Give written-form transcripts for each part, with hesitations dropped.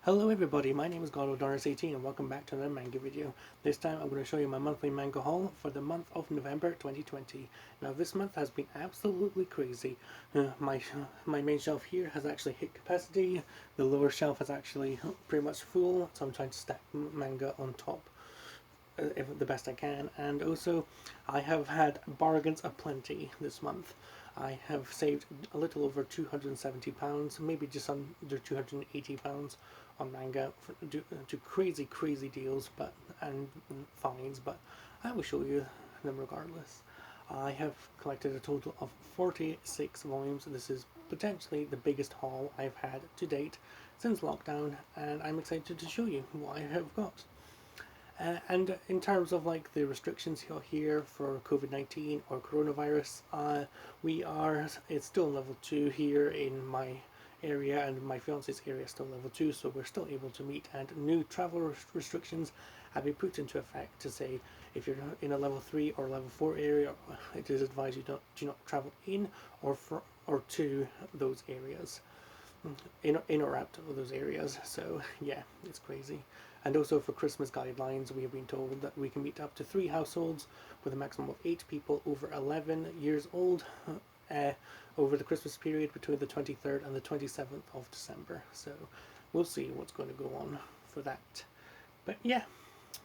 Hello everybody, my name is Galore18 and welcome back to another manga video. This time I'm going to show you my monthly manga haul for the month of November 2020. Now this month has been absolutely crazy. My main shelf here has actually hit capacity, the lower shelf is actually pretty much full, so I'm trying to stack manga on top the best I can, and also I have had bargains aplenty this month. I have saved a little over £270, maybe just under £280 on manga to crazy deals and finds, but I will show you them regardless. I have collected a total of 46 volumes. This is potentially the biggest haul I've had to date since lockdown, and I'm excited to show you what I have got. And in terms of like the restrictions here for COVID-19 or coronavirus, it's still level 2 here in my area, and my fiance's area is still level 2, so we're still able to meet, and new travel restrictions have been put into effect to say if you're in a level 3 or level 4 area, it is advised you do not travel in or to those areas, in or out of those areas. So yeah, it's crazy. And also for Christmas guidelines, we have been told that we can meet up to 3 households with a maximum of 8 people over 11 years old over the Christmas period between the 23rd and the 27th of December. So we'll see what's going to go on for that. But yeah,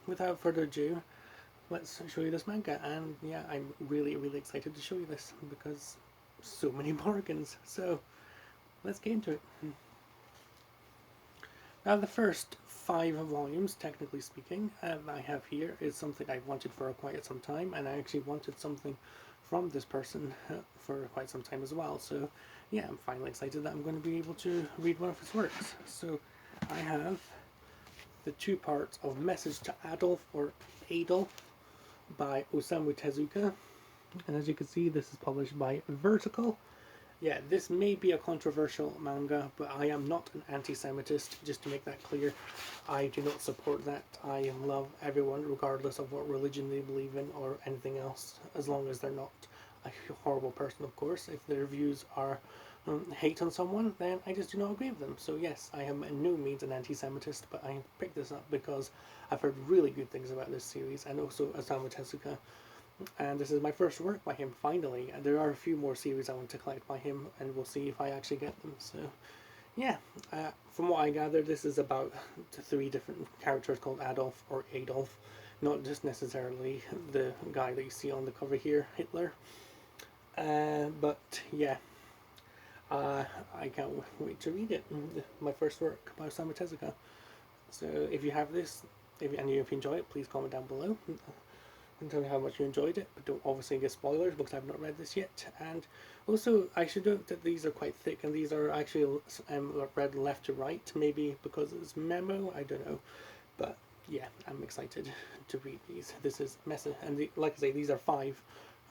without further ado, let's show you this manga. And yeah, I'm really excited to show you this because so many bargains. So let's get into it. Now the first 5 volumes, technically speaking, I have here is something I've wanted for quite some time, and I actually wanted something from this person for quite some time as well. So yeah, I'm finally excited that I'm going to be able to read one of his works. So I have the 2 parts of Message to Adolf or Adolf by Osamu Tezuka, and as you can see, this is published by Vertical. Yeah, this may be a controversial manga, but I am not an anti-Semitist, just to make that clear. I do not support that. I love everyone regardless of what religion they believe in or anything else, as long as they're not a horrible person, of course. If their views are hate on someone, then I just do not agree with them. So yes, I am in no means an anti-Semitist, but I picked this up because I've heard really good things about this series, and also Osamu Tezuka. And this is my first work by him, finally. And there are a few more series I want to collect by him, and we'll see if I actually get them. So yeah, from what I gather, this is about 3 different characters called Adolf or Adolf, not just necessarily the guy that you see on the cover here, Hitler. But yeah, I can't wait to read it. My first work by Osamu Tezuka. So if you have this, and if you enjoy it, please comment down below and tell me how much you enjoyed it, but don't obviously give spoilers because I've not read this yet. And also, I should note that these are quite thick, and these are actually read left to right, maybe because it's memo, I don't know. But yeah, I'm excited to read these. This is message, and like I say, these are 5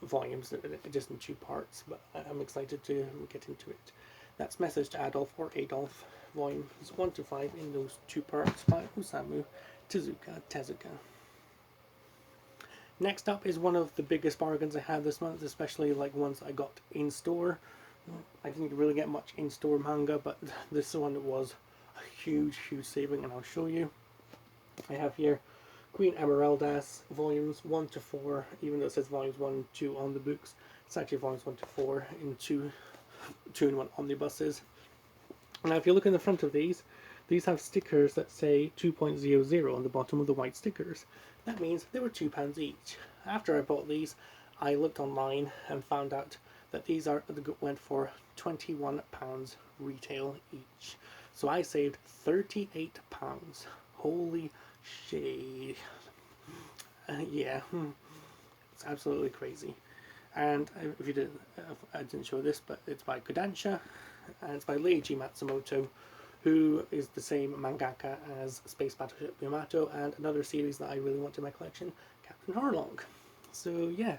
volumes, just in 2 parts, but I'm excited to get into it. That's Message to Adolf or Adolf, volumes 1 to 5 in those 2 parts by Osamu Tezuka. Next up is one of the biggest bargains I had this month, especially like ones I got in store. I didn't really get much in store manga, but this one was a huge saving, and I'll show you. I have here Queen Emeraldas volumes 1 to 4, even though it says volumes 1 and 2 on the books. It's actually volumes 1 to 4 in 2-in-1 omnibuses. Now if you look in the front of these have stickers that say 2.00 on the bottom of the white stickers. That means they were £2 each. After I bought these, I looked online and found out that these went for £21 retail each. So I saved £38. Holy shit. Yeah, it's absolutely crazy. And if you didn't, I didn't show this, but it's by Kodansha, and it's by Leiji Matsumoto, who is the same mangaka as Space Battleship Yamato and another series that I really want in my collection, Captain Harlock. So yeah,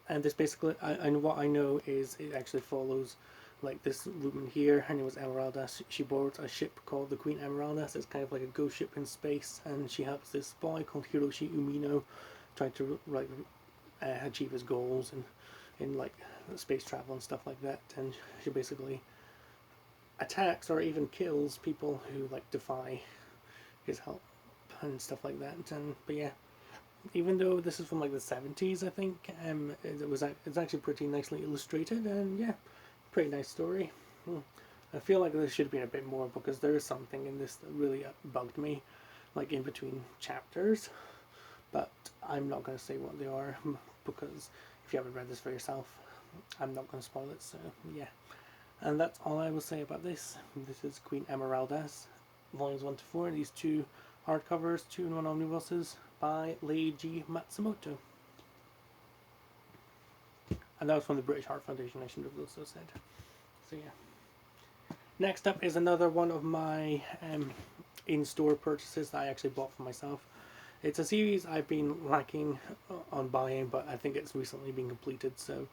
and this basically, and what I know is it actually follows like this woman here. Her name was Emeralda. She boards a ship called the Queen Emeralda. So it's kind of like a ghost ship in space, and she helps this boy called Hiroshi Umino try to like achieve his goals and in like space travel and stuff like that. And she basically attacks or even kills people who like defy his help and stuff like that. And but yeah, even though this is from like the 70s, I think, it's actually pretty nicely illustrated, and yeah, pretty nice story. I feel like there should have been a bit more because there is something in this that really bugged me, like in between chapters, but I'm not going to say what they are because if you haven't read this for yourself, I'm not going to spoil it, so yeah. And that's all I will say about this. This is Queen Emeraldas, volumes 1 to 4, these two hardcovers, 2-in-1 omnibuses by Leiji Matsumoto. And that was from the British Heart Foundation, I should have also said. So yeah. Next up is another one of my in-store purchases that I actually bought for myself. It's a series I've been lacking on buying, but I think it's recently been completed, so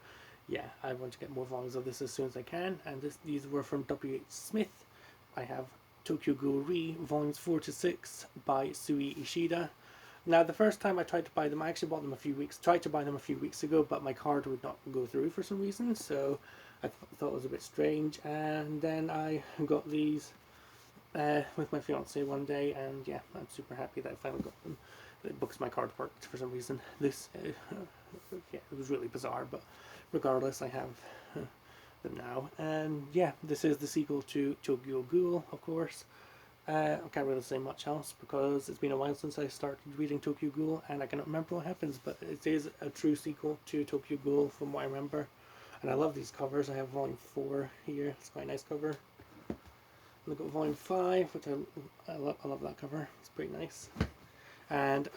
yeah, I want to get more volumes of this as soon as I can. And these were from W.H. Smith. I have Tokyo Ghoul volumes 4 to 6 by Sui Ishida. Now, the first time I tried to buy them, I actually tried to buy them a few weeks ago, but my card would not go through for some reason, so I thought it was a bit strange. And then I got these with my fiance one day, and yeah, I'm super happy that I finally got them. Because my card worked for some reason. This, yeah, it was really bizarre, but regardless, I have them now. And yeah, this is the sequel to Tokyo Ghoul, of course. I can't really say much else because it's been a while since I started reading Tokyo Ghoul and I cannot remember what happens, but it is a true sequel to Tokyo Ghoul from what I remember. And I love these covers. I have volume 4 here. It's quite a nice cover. And I've got volume 5, which I love that cover. It's pretty nice. And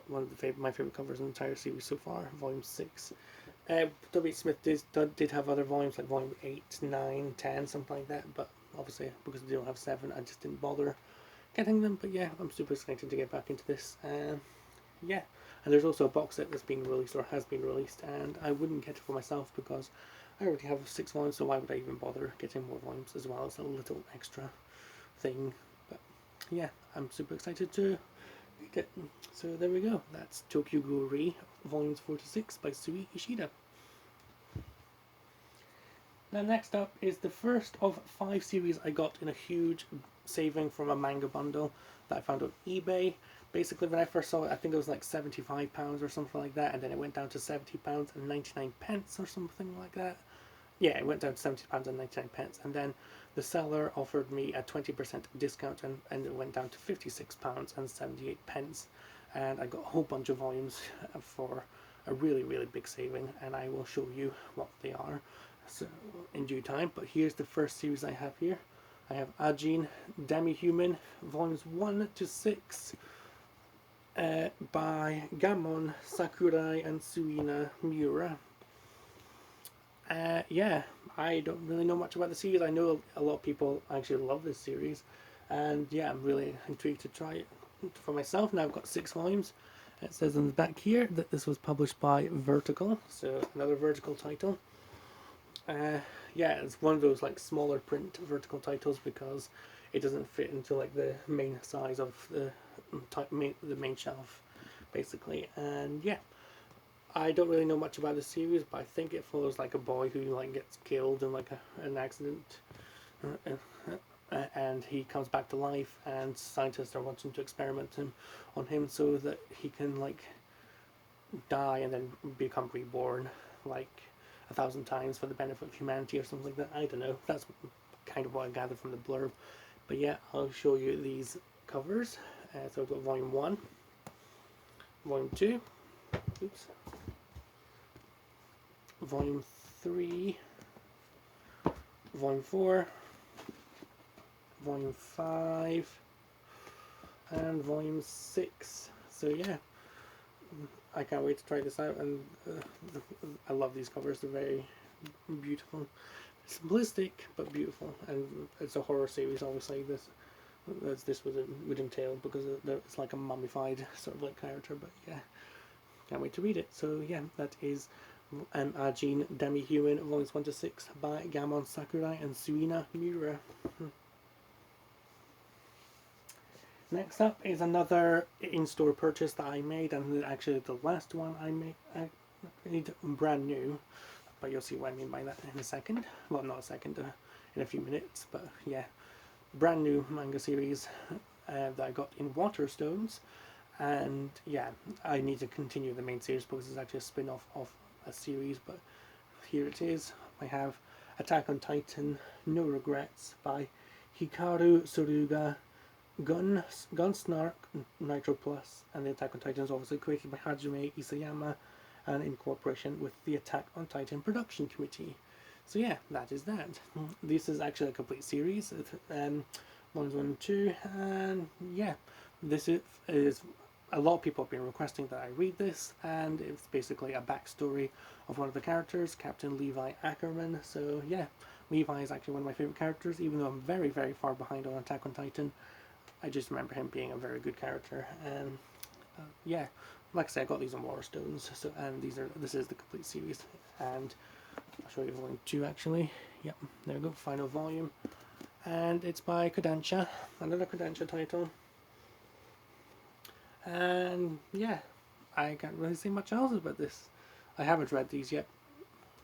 one of my favourite covers in the entire series so far, volume 6. W. Smith did have other volumes like volume 8, 9, 10, something like that, but obviously because they don't have 7, I just didn't bother getting them. But yeah, I'm super excited to get back into this. Yeah, and there's also a box set that's being released or has been released, and I wouldn't get it for myself because I already have 6 volumes, so why would I even bother getting more volumes as well as a little extra thing. But yeah, I'm super excited to read it. So there we go. That's Tokyo Ghoul volumes 4 to 6 by Sui Ishida. Now next up is the first of 5 series I got in a huge saving from a manga bundle that I found on eBay. Basically, when I first saw it, I think it was like £75 or something like that, and then it went down to £70 and 99 pence or something like that. Yeah, it went down to £70 and 99 pence, and then the seller offered me a 20% discount, and it went down to £56 and 78 pence, and I got a whole bunch of volumes for a really, really big saving, and I will show you what they are so in due time. But here's the first series I have here. I have Ajin, Demi-Human, volumes 1 to 6 by Gamon, Sakurai, and Tsuina Miura. Yeah, I don't really know much about the series. I know a lot of people actually love this series, and yeah, I'm really intrigued to try it for myself. Now I've got 6 volumes. It says on the back here that this was published by Vertical, so another Vertical title. Yeah, it's one of those like smaller print Vertical titles because it doesn't fit into like the main size of the main shelf, basically. And yeah, I don't really know much about the series, but I think it follows like a boy who like gets killed in like an accident, and he comes back to life, and scientists are wanting to experiment on him so that he can like die and then become reborn like 1,000 times for the benefit of humanity or something like that. I don't know. That's kind of what I gathered from the blurb. But yeah, I'll show you these covers. So I've got volume 1, volume 2, oops, volume 3, volume 4, volume 5, and volume 6. So yeah, I can't wait to try this out, and I love these covers. They're very beautiful, simplistic but beautiful, and it's a horror series. Obviously, this would entail because it's like a mummified sort of like character. But yeah, can't wait to read it. So yeah, that is Ajin, Demi-Human, volumes 1 to 6 by Gamon, Sakurai, and Tsuina Miura. Next up is another in-store purchase that I made, and actually the last one I made brand new, but you'll see what I mean by that in a second. Well, not a second, in a few minutes. But yeah, brand new manga series that I got in Waterstones, and yeah, I need to continue the main series because it's actually a spin-off of a series. But here it is. I have Attack on Titan, No Regrets by Hikaru, Suruga, Snark, Nitroplus, and the Attack on Titan is obviously created by Hajime Isayama and in cooperation with the Attack on Titan production committee. So yeah, that is that. This is actually a complete series, volumes 1 and 2, and yeah, this is a lot of people have been requesting that I read this, and it's basically a backstory of one of the characters, Captain Levi Ackerman. So yeah, Levi is actually one of my favorite characters, even though I'm very, very far behind on Attack on Titan. I just remember him being a very good character, and yeah, like I said, I got these on Waterstones. So, and this is the complete series, and I'll show you volume 2 actually. Yep, there we go, final volume, and it's by Kodansha, another Kodansha title. And yeah, I can't really say much else about this. I haven't read these yet.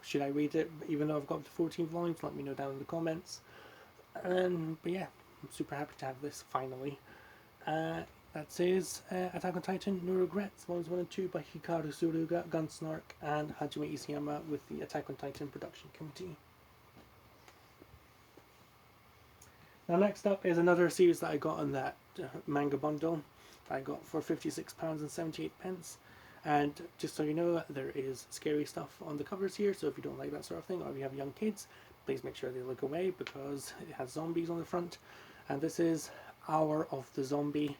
Should I read it? Even though I've got up to 14 volumes, let me know down in the comments. But yeah, I'm super happy to have this finally. That says Attack on Titan, No Regrets, volumes 1 and 2 by Hikaru Suruga, Snark, and Hajime Isayama with the Attack on Titan production committee. Now next up is another series that I got on that manga bundle. I got for £56.78, and just so you know, there is scary stuff on the covers here, so if you don't like that sort of thing, or if you have young kids, please make sure they look away because it has zombies on the front. And this is Hour of the Zombie,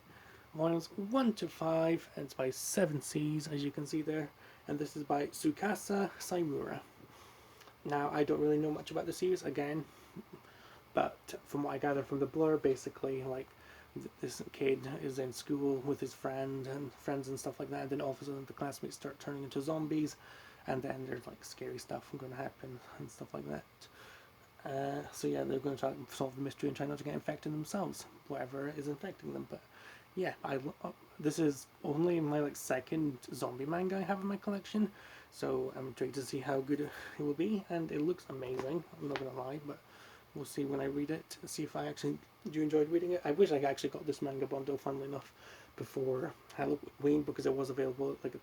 volumes 1 to 5, and it's by 7 Seas, as you can see there, and this is by Tsukasa Saimura. Now, I don't really know much about the series, again, but from what I gather from the blur, basically, like, this kid is in school with his friends and stuff like that, and then all of a sudden the classmates start turning into zombies, and then there's like scary stuff going to happen and stuff like that. So yeah, they're going to try to solve the mystery and try not to get infected themselves, whatever is infecting them. But yeah, this is only my like second zombie manga I have in my collection, so I'm intrigued to see how good it will be, and it looks amazing, I'm not going to lie, but we'll see when I read it, see if I actually do enjoy reading it. I wish I actually got this manga bundle, funnily enough, before Halloween, because it was available like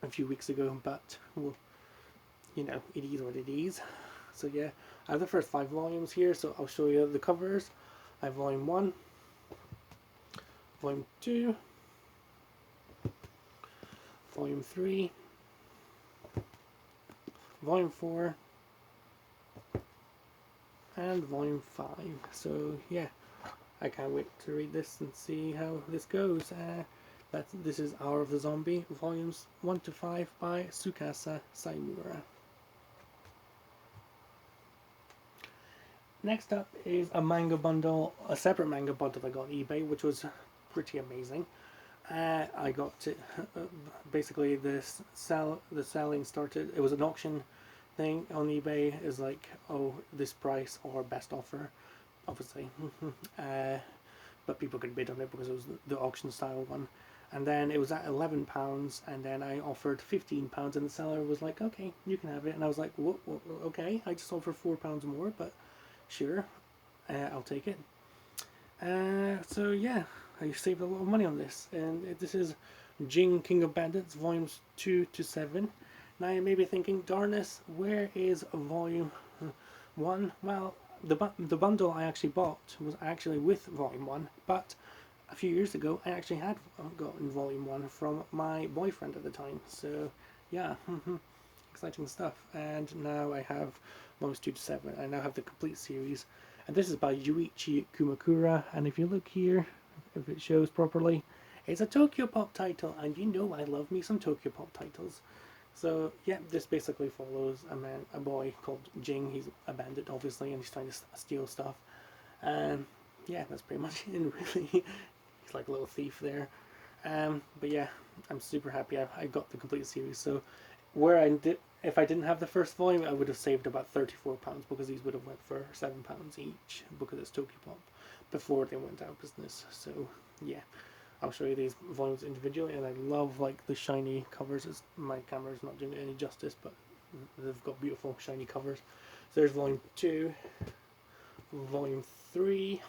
a few weeks ago, but well, you know, it is what it is. So yeah, I have the first 5 volumes here, so I'll show you the covers. I have volume 1, volume 2, volume 3, volume 4, and volume 5. So yeah, I can't wait to read this and see how this goes. This is Hour of the Zombie, volumes 1 to 5 by Tsukasa Saimura. Next up is a manga bundle, a separate manga bundle I got on eBay, which was pretty amazing. I got it, basically the selling started, it was an auction thing on eBay, is like, oh, this price or best offer, obviously. But people could bid on it because it was the auction style one. And then it was at £11, and then I offered £15, and the seller was like, okay, you can have it. And I was like, whoa, okay, I just offered £4 more, but sure, I'll take it. So yeah, I saved a lot of money on this, and this is Jinking Abandons, volumes 2 to 7. Now you may be thinking, darness, where is volume 1? Well, the bundle I actually bought was actually with volume 1, but a few years ago I actually had gotten volume 1 from my boyfriend at the time, so yeah, exciting stuff. And now I have volumes 2 to 7. I now have the complete series, and this is by Yuichi Kumakura, and if you look here, if it shows properly, it's a Tokyopop title, and you know I love me some Tokyopop titles. So yeah, this basically follows a boy called Jing. He's a bandit, obviously, and he's trying to steal stuff. And yeah, that's pretty much it, really. He's like a little thief there. But yeah, I'm super happy I got the complete series. So if I didn't have the first volume, I would have saved about £34 because these would have went for £7 each because it's Tokyopop before they went out of business. So yeah, I'll show you these volumes individually, and I love like the shiny covers. My camera's not doing it any justice, but they've got beautiful shiny covers. So there's volume 2, Volume 3,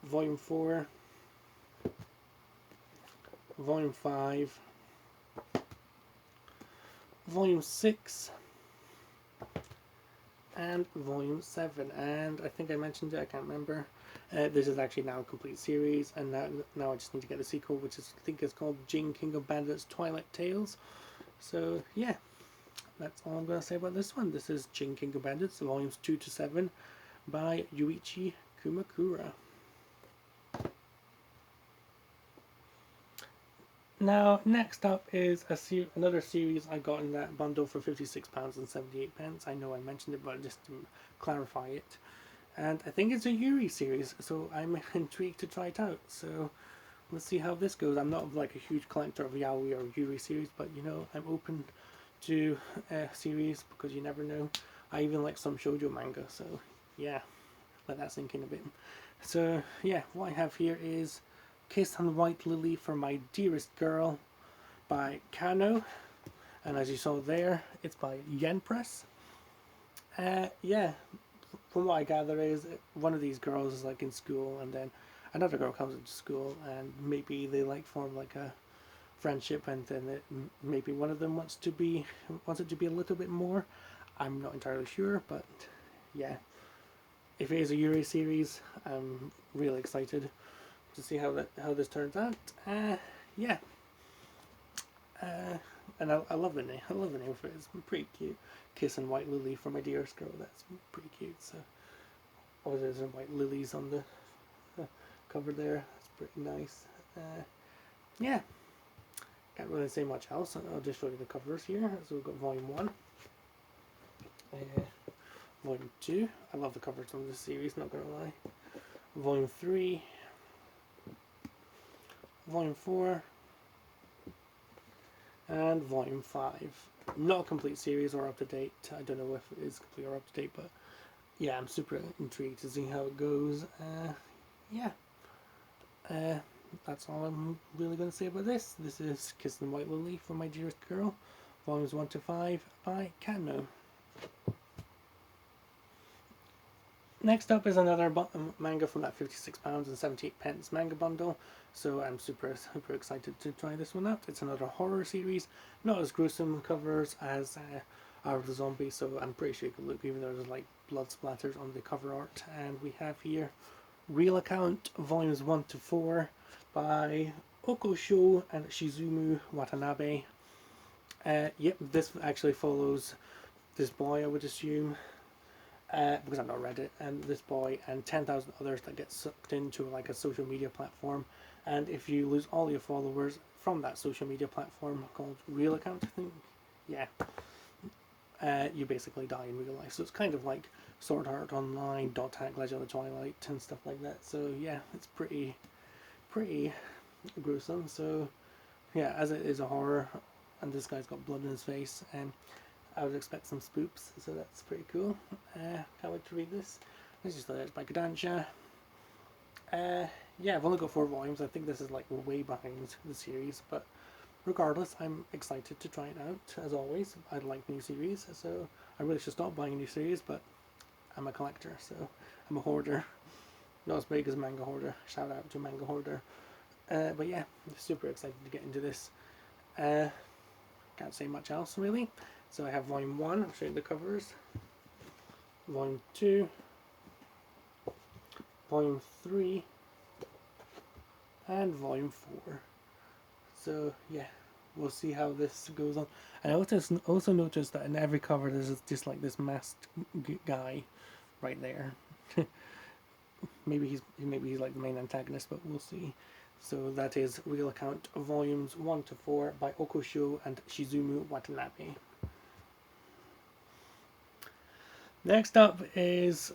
Volume 4, Volume 5, Volume 6, and Volume 7. And I think I mentioned it, I can't remember. This is actually now a complete series, and now I just need to get the sequel, which is, I think is called Jinking Abandons Twilight Tales. So yeah, that's all I'm going to say about this one. This is Jinking Abandons, Volumes 2 to 7 by Yuichi Kumakura. Now, next up is another series I got in that bundle for £56.78. I know I mentioned it, but just to clarify it. And I think it's a Yuri series, so I'm intrigued to try it out. So let's see how this goes. I'm not like a huge collector of yaoi or Yuri series, but you know, I'm open to series because you never know. I even like some shoujo manga, so yeah, let that sink in a bit. So yeah, what I have here is Kiss on White Lily for My Dearest Girl by Kano, and as you saw there, it's by Yen Press. Yeah, from what I gather is one of these girls is like in school, and then another girl comes into school, and maybe they like form like a friendship, and then maybe one of them wants it to be a little bit more. I'm not entirely sure, but yeah, if it is a Yuri series, I'm really excited to see how this turns out. Yeah, and I love the name. I love the name for it. It's pretty cute. Kiss and White Lily for My Dearest Girl. That's pretty cute. So, oh, there's some white lilies on the cover there. That's pretty nice. Yeah, can't really say much else. I'll just show you the covers here. So we've got Volume 1, Volume 2. I love the covers on this series, not gonna lie. Volume 3, Volume 4, and Volume 5. Not a complete series or up to date. I don't know if it is complete or up to date, but yeah, I'm super intrigued to see how it goes. Yeah. That's all I'm really going to say about this. This is Kiss and White Lily for My Dearest Girl, Volumes 1 to 5 by Kano. Next up is another manga from that £56.78 manga bundle, so I'm super excited to try this one out. It's another horror series, not as gruesome covers as Hour of the Zombie, so I'm pretty sure you can look, even though there's like blood splatters on the cover art. And we have here Real Account Volumes 1 to 4 by Okosho and Shizumu Watanabe. Yep, this actually follows this boy, I would assume, because I've not read it, and this boy and 10,000 others that get sucked into like a social media platform, and if you lose all your followers from that social media platform called Real Account, I think, yeah, you basically die in real life. So it's kind of like Sword Art Online, Dot Hack, Legend of the Twilight, and stuff like that. So yeah, it's pretty gruesome. So yeah, as it is a horror, and this guy's got blood in his face, and I would expect some spoops, so that's pretty cool. Can't wait to read this. This is by Kodansha. Yeah, I've only got 4 volumes. I think this is like way behind the series, but regardless, I'm excited to try it out. As always, I like new series, so I really should stop buying new series, but I'm a collector, so I'm a hoarder. Not as big as Manga Hoarder. Shout out to Manga Hoarder. But yeah, I'm super excited to get into this. Can't say much else really. So I have Volume 1, I'll show you the covers. Volume 2, Volume 3, and Volume 4. So yeah, we'll see how this goes on. And I also noticed that in every cover there's just like this masked guy right there. maybe he's like the main antagonist, but we'll see. So that is Real Account Volumes 1 to 4 by Okosho and Shizumu Watanabe. Next up is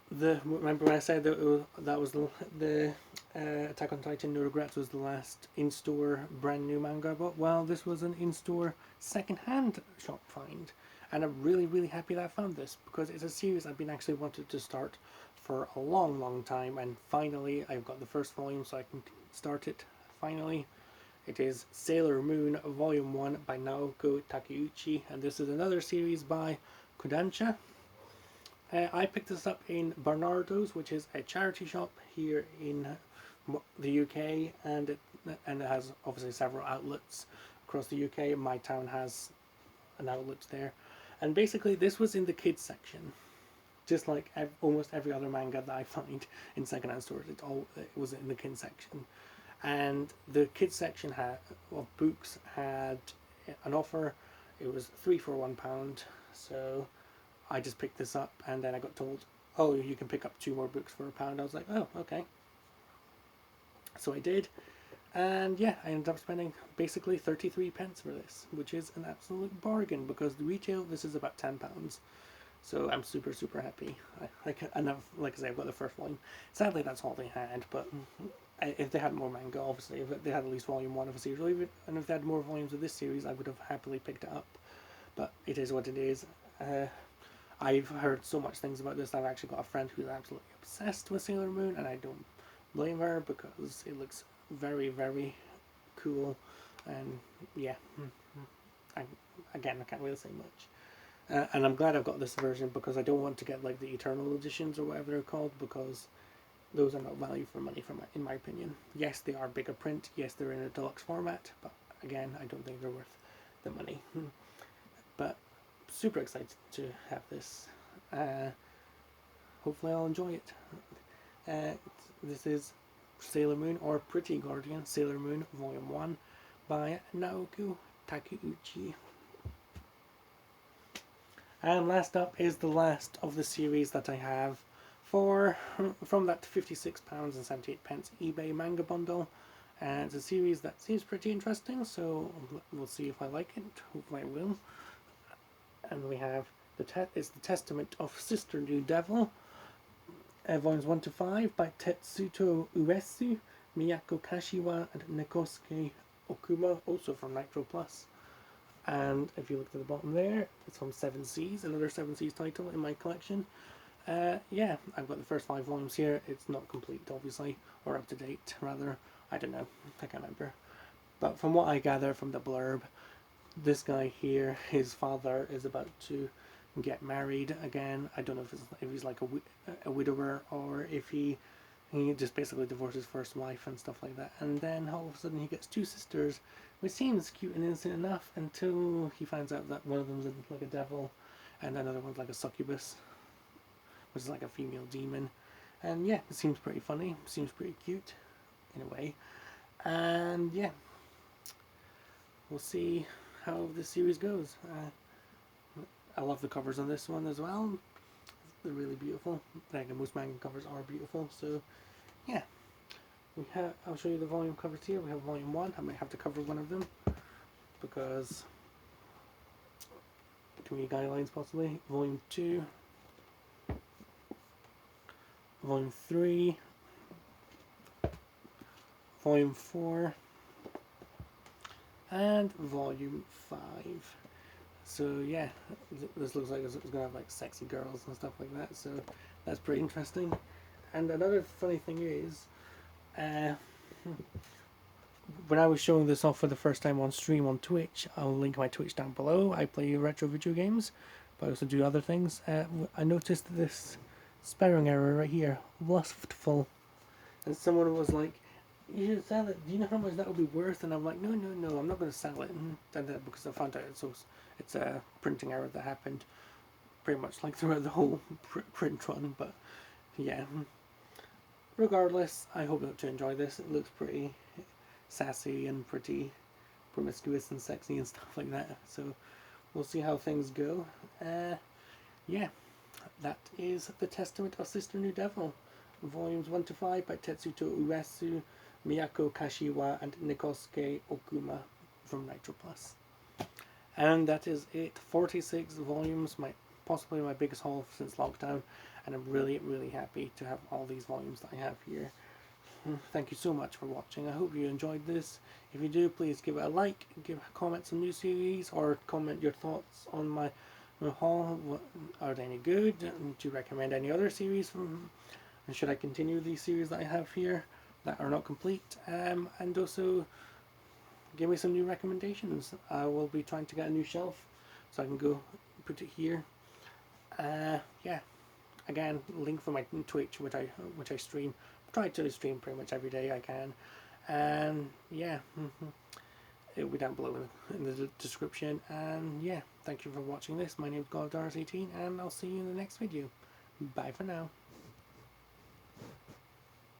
remember when I said that was the Attack on Titan No Regrets was the last in-store brand new manga I bought? Well, this was an in-store second-hand shop find, and I'm really happy that I found this, because it's a series I've been actually wanted to start for a long time, and finally I've got the first volume so I can start it finally. It is Sailor Moon Volume 1 by Naoko Takeuchi, and this is another series by Kodansha. I picked this up in Bernardo's, which is a charity shop here in the UK, and it has obviously several outlets across the UK. My town has an outlet there, and basically this was in the kids section, just like almost every other manga that I find in secondhand stores. It was in the kids section, and the kids section of books had an offer. It was 3 for £1, so I just picked this up, and then I got told, oh, you can pick up 2 more books for £1. I was like, oh, okay. So I did, and yeah, I ended up spending basically 33 pence for this, which is an absolute bargain because the retail this is about £10. So I'm super super happy. Like I say, I've got the first volume. Sadly, that's all they had, but if they had more manga, obviously, if they had at least volume 1 of a series, and if they had more volumes of this series, I would have happily picked it up. But it is what it is. I've heard so much things about this. I've actually got a friend who's absolutely obsessed with Sailor Moon, and I don't blame her because it looks very, very cool. And yeah, I can't really say much. And I'm glad I've got this version because I don't want to get like the Eternal editions or whatever they're called, because those are not value for money in my opinion. Yes, they are bigger print. Yes, they're in a deluxe format, but again, I don't think they're worth the money. But super excited to have this. Hopefully I'll enjoy it. This is Sailor Moon, or Pretty Guardian Sailor Moon Volume 1 by Naoko Takeuchi. And last up is the last of the series that I have from that £56.78 eBay manga bundle. And it's a series that seems pretty interesting, so we'll see if I like it. Hopefully I will. And we have it's the Testament of Sister New Devil, volumes 1 to 5 by Tetsuto Uesu, Miyako Kashiwa, and Nekosuke Okuma, also from Nitroplus. And if you look at the bottom there, it's from 7 Seas, another 7 Seas title in my collection. Yeah, I've got the first 5 volumes here. It's not complete, obviously, or up to date, rather. I don't know, I can't remember. But from what I gather from the blurb, this guy here, his father is about to get married again. I don't know if he's like a widower, or if he just basically divorced his first wife and stuff like that. And then all of a sudden he gets 2 sisters, which seems cute and innocent enough until he finds out that one of them's like a devil and another one's like a succubus, which is like a female demon. And yeah, it seems pretty funny, seems pretty cute in a way. And yeah, we'll see how this series goes. I love the covers on this one as well. They're really beautiful. Like most manga covers are beautiful. So yeah, I'll show you the volume covers here. We have volume 1. I might have to cover one of them because community guidelines possibly. Volume 2, volume 3, volume 4, and volume 5. So yeah, this looks like it's gonna have like sexy girls and stuff like that, so that's pretty interesting. And another funny thing is, when I was showing this off for the first time on stream on Twitch, I'll link my Twitch down below. I play retro video games, but I also do other things. I noticed this spelling error right here, lustful, and someone was like, "You should sell it. Do you know how much that would be worth?" And I'm like, "No, I'm not going to sell it." And because I found out it's a printing error that happened pretty much like throughout the whole print run. But yeah, regardless, I hope to enjoy this. It looks pretty sassy and pretty promiscuous and sexy and stuff like that. So we'll see how things go. Yeah, that is the Testament of Sister New Devil, volumes 1 to 5 by Tetsuto Uesu, Miyako Kashiwa, and Nekosuke Okuma from Nitroplus. And that is it. 46 volumes, possibly my biggest haul since lockdown, and I'm really, really happy to have all these volumes that I have here. Thank you so much for watching. I hope you enjoyed this. If you do, please give it a like, give comments on new series, or comment your thoughts on my haul. Are they any good? Do you recommend any other series and should I continue these series that I have here that are not complete? And also give me some new recommendations. I will be trying to get a new shelf so I can go put it here. Yeah, Again, link for my Twitch, which I stream. I try to stream pretty much every day I can, and yeah, it'll be down below in the description. And yeah, thank you for watching this. My name is galore18, and I'll see you in the next video. Bye for now.